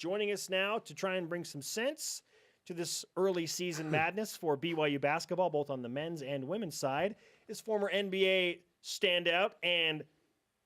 Joining us now to try and bring some sense to this early season madness for BYU basketball, both on the men's and women's side, is former NBA standout and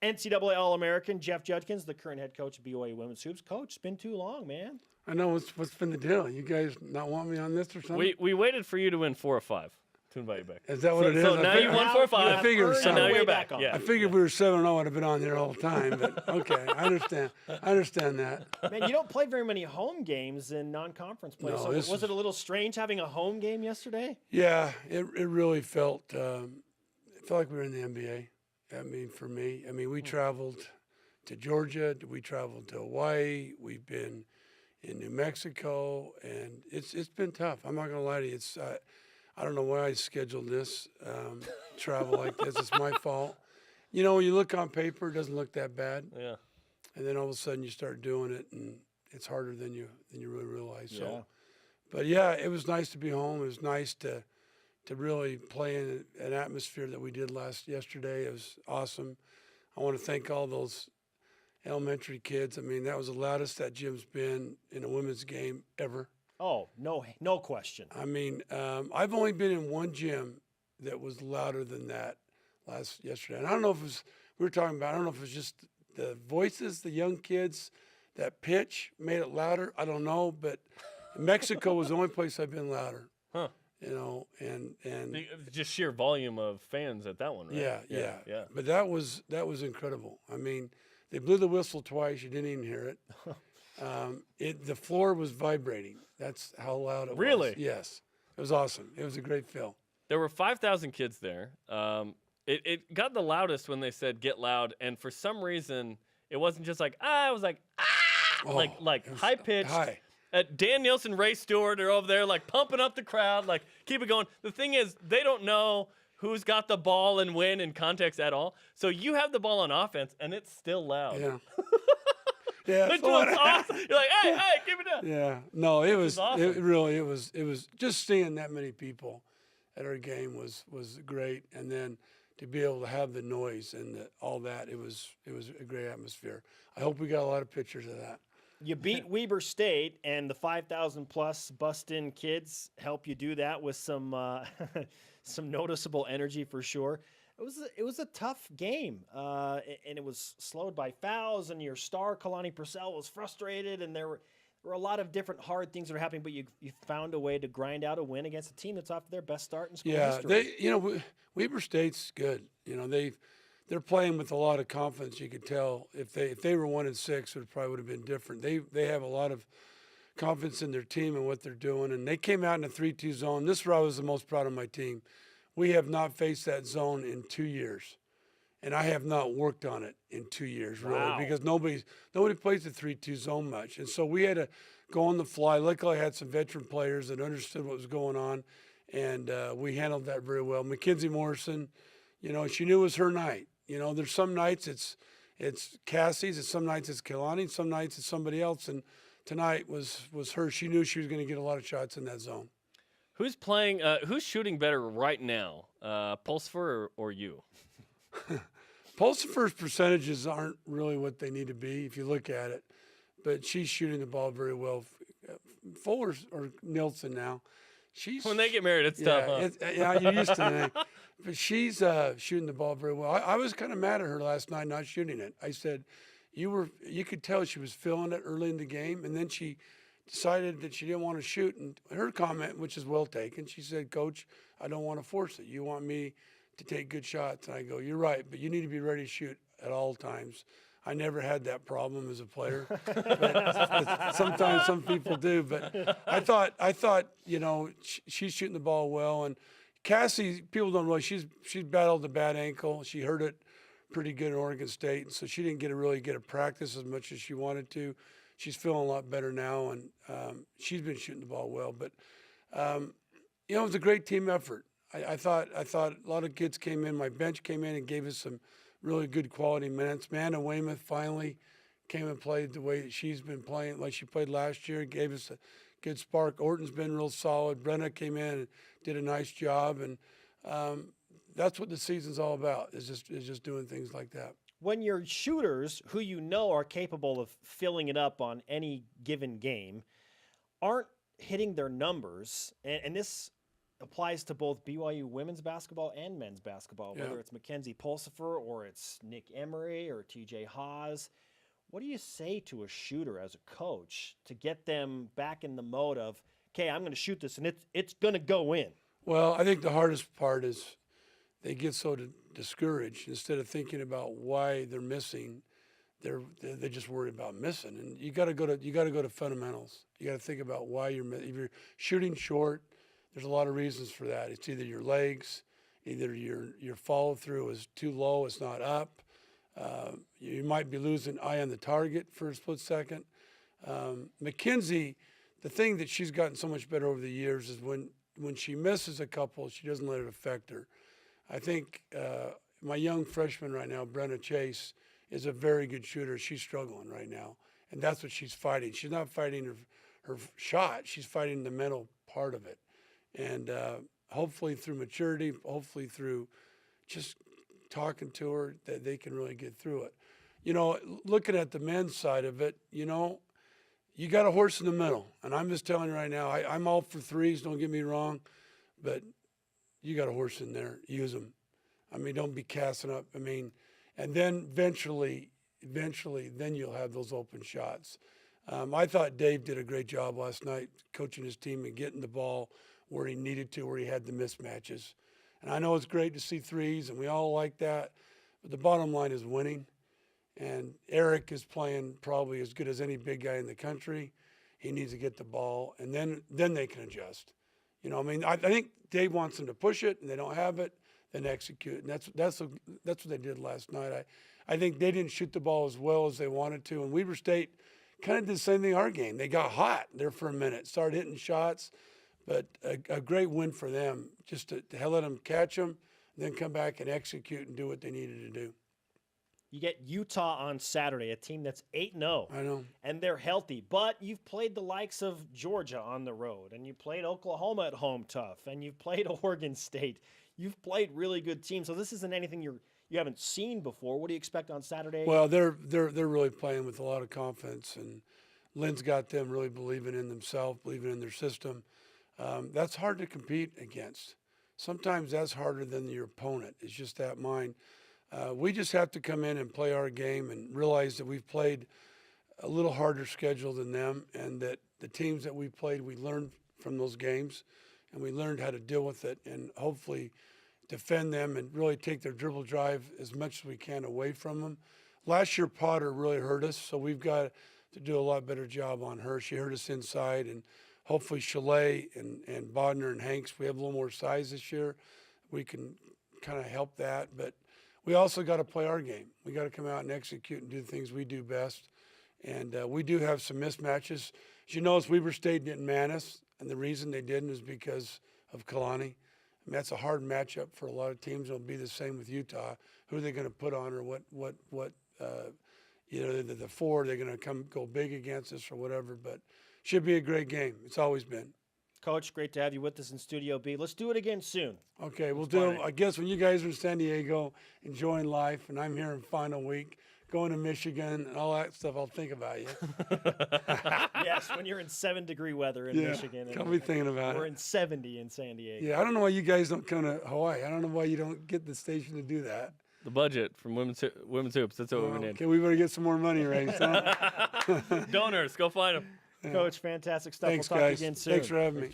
NCAA All-American Jeff Judkins, the current head coach of BYU Women's Hoops. Coach, it's been too long, man. I know. What's been the deal? You guys not want me on this or something? We waited for you to win 4 or 5 to invite you back. Is that what it is? So now you won 4 or 5. I figured earned so. And now your you're way back. back on. Yeah. I figured we were 7-0, I'd have been on there all the time. But okay, I understand. I understand that. Man, you don't play very many home games in non-conference play. No, So this was it a little strange having a home game yesterday? Yeah, it really felt. It felt like we were in the NBA. I mean, for me, we traveled to Georgia. We traveled to Hawaii. We've been in New Mexico, and it's been tough. I'm not gonna lie to you. It's I don't know why I scheduled this travel like this. It's my fault. You know, when you look on paper, it doesn't look that bad. Yeah. And then all of a sudden you start doing it, and it's harder than you really realize. Yeah. So, but yeah, it was nice to be home. It was nice to really play in an atmosphere that we did yesterday. It was awesome. I want to thank all those elementary kids. I mean, that was the loudest that gym's been in a women's game ever. Oh, no question. I mean, I've only been in one gym that was louder than that yesterday. And I don't know if it was, I don't know if it was just the voices, the young kids, that pitch made it louder. I don't know, but Mexico was the only place I've been louder. Huh. You know, and Just sheer volume of fans at that one, right? Yeah. But that was incredible. I mean, they blew the whistle twice. You didn't even hear it. The floor was vibrating. That's how loud it was. Really? Yes. It was awesome. It was a great feel. There were 5,000 kids there. It got the loudest when they said "get loud," and for some reason, it wasn't just like it was like like high pitched. High. Dan Nielsen, Ray Stewart are over there like pumping up the crowd, like keep it going. The thing is, they don't know who's got the ball and when in context at all. So you have the ball on offense, and it's still loud. Yeah. Yeah. It's awesome. You're like, hey, keep it down. Yeah. No, it was awesome. It was just seeing that many people at our game was great, and then to be able to have the noise and all that, it was a great atmosphere. I hope we got a lot of pictures of that. You beat Weber State, and the 5,000-plus bust-in kids help you do that with some some noticeable energy for sure. It was a tough game, and it was slowed by fouls, and your star, Kalani Purcell, was frustrated, and there were a lot of different hard things that were happening, but you found a way to grind out a win against a team that's off to their best start in school history. Weber State's good. You know, they're playing with a lot of confidence. You could tell if they were 1-6, it probably would have been different. They have a lot of confidence in their team and what they're doing, and they came out in a 3-2 zone. This is where I was the most proud of my team. We have not faced that zone in 2 years, and I have not worked on it in 2 years, really, Wow. because nobody plays the 3-2 zone much, and so we had to go on the fly. Luckily, I had some veteran players that understood what was going on, and we handled that very well. Mackenzie Morrison, you know, she knew it was her night. You know, there's some nights it's Cassie's, and some nights it's Kehlani, and some nights it's somebody else, and tonight was her. She knew she was going to get a lot of shots in that zone. Who's playing? Who's shooting better right now, Pulsifer or you? Pulsifer's percentages aren't really what they need to be if you look at it, but she's shooting the ball very well. Fuller's or Nielsen now. When they get married, it's tough. Huh? You're used to that. But she's shooting the ball very well. I was kind of mad at her last night not shooting it. I said, you could tell she was feeling it early in the game, and then she decided that she didn't want to shoot. And her comment, which is well taken, she said, "Coach, I don't want to force it. You want me to take good shots." And I go, "You're right, but you need to be ready to shoot at all times." I never had that problem as a player, but sometimes some people do. But I thought, you know, she's shooting the ball well. And Cassie, people don't realize she's battled a bad ankle. She hurt it pretty good in Oregon State, and so she didn't really get a practice as much as she wanted to. She's feeling a lot better now, and she's been shooting the ball well. But you know, it was a great team effort. I thought a lot of kids came in. My bench came in and gave us some really good quality minutes. Amanda Weymouth finally came and played the way that she's been playing, like she played last year. Gave us a good spark. Orton's been real solid. Brenna came in and did a nice job, and that's what the season's all about. Is just doing things like that. when your shooters, who you know are capable of filling it up on any given game, aren't hitting their numbers, and this applies to both BYU women's basketball and men's basketball, whether it's Mackenzie Pulsifer or it's Nick Emery or TJ Haas. What do you say to a shooter as a coach to get them back in the mode of, okay, I'm going to shoot this and it's going to go in? Well, I think the hardest part is they get so discouraged. Instead of thinking about why they're missing, they're just worried about missing. And you got to go to fundamentals. You got to think about why if you're shooting short. There's a lot of reasons for that. It's either your legs, either your follow through is too low, it's not up. You might be losing eye on the target for a split second. Mackenzie, the thing that she's gotten so much better over the years is when she misses a couple, she doesn't let it affect her. I think my young freshman right now, Brenna Chase, is a very good shooter. She's struggling right now, and that's what she's fighting. She's not fighting her shot. She's fighting the mental part of it. And hopefully through maturity, hopefully through just talking to her, that they can really get through it. You know, looking at the men's side of it, you know, you got a horse in the middle. And I'm just telling you right now, I'm all for threes, don't get me wrong, but you got a horse in there. Use them. I mean, don't be casting up. I mean, and then eventually, then you'll have those open shots. I thought Dave did a great job last night coaching his team and getting the ball where he needed to, where he had the mismatches. And I know it's great to see threes, and we all like that, but the bottom line is winning. And Eric is playing probably as good as any big guy in the country. He needs to get the ball, and then they can adjust. You know, I mean, I think Dave wants them to push it, and they don't have it, then execute. And that's what they did last night. I think they didn't shoot the ball as well as they wanted to, and Weber State kind of did the same thing our game. They got hot there for a minute, started hitting shots. But a great win for them, just to let them catch them, then come back and execute and do what they needed to do. You get Utah on Saturday, a team that's 8-0. I know. And they're healthy. But you've played the likes of Georgia on the road, and you played Oklahoma at home tough, and you've played Oregon State. You've played really good teams. So this isn't anything you haven't seen before. What do you expect on Saturday? Well, they're really playing with a lot of confidence, and Lynn's got them really believing in themselves, believing in their system. That's hard to compete against. Sometimes that's harder than your opponent. It's just that mind. We just have to come in and play our game and realize that we've played a little harder schedule than them, and that the teams that we played, we learned from those games, and we learned how to deal with it and hopefully defend them and really take their dribble drive as much as we can away from them. Last year, Potter really hurt us, so we've got to do a lot better job on her. She hurt us inside, and hopefully Chalet and Bodner and Hanks, we have a little more size this year. We can kind of help that. But we also got to play our game. We got to come out and execute and do the things we do best. And we do have some mismatches. As you notice, Weber State didn't man us, and the reason they didn't is because of Kalani. I mean, that's a hard matchup for a lot of teams. It'll be the same with Utah. Who are they going to put on, or what you know, the four, they're going to go big against us or whatever. But should be a great game. It's always been. Coach, great to have you with us in Studio B. Let's do it again soon. Okay, we'll do it. I guess when you guys are in San Diego enjoying life, and I'm here in final week, going to Michigan and all that stuff, I'll think about you. Yes, when you're in 7-degree weather in Michigan. I'll be thinking about it. We're in 70 in San Diego. Yeah, I don't know why you guys don't come to Hawaii. I don't know why you don't get the station to do that. The budget from women's hoops. That's what we need. Okay, we better get some more money raised, huh? Donors, go find them. Coach, fantastic stuff. Thanks, we'll talk guys. again soon. Thanks for having me.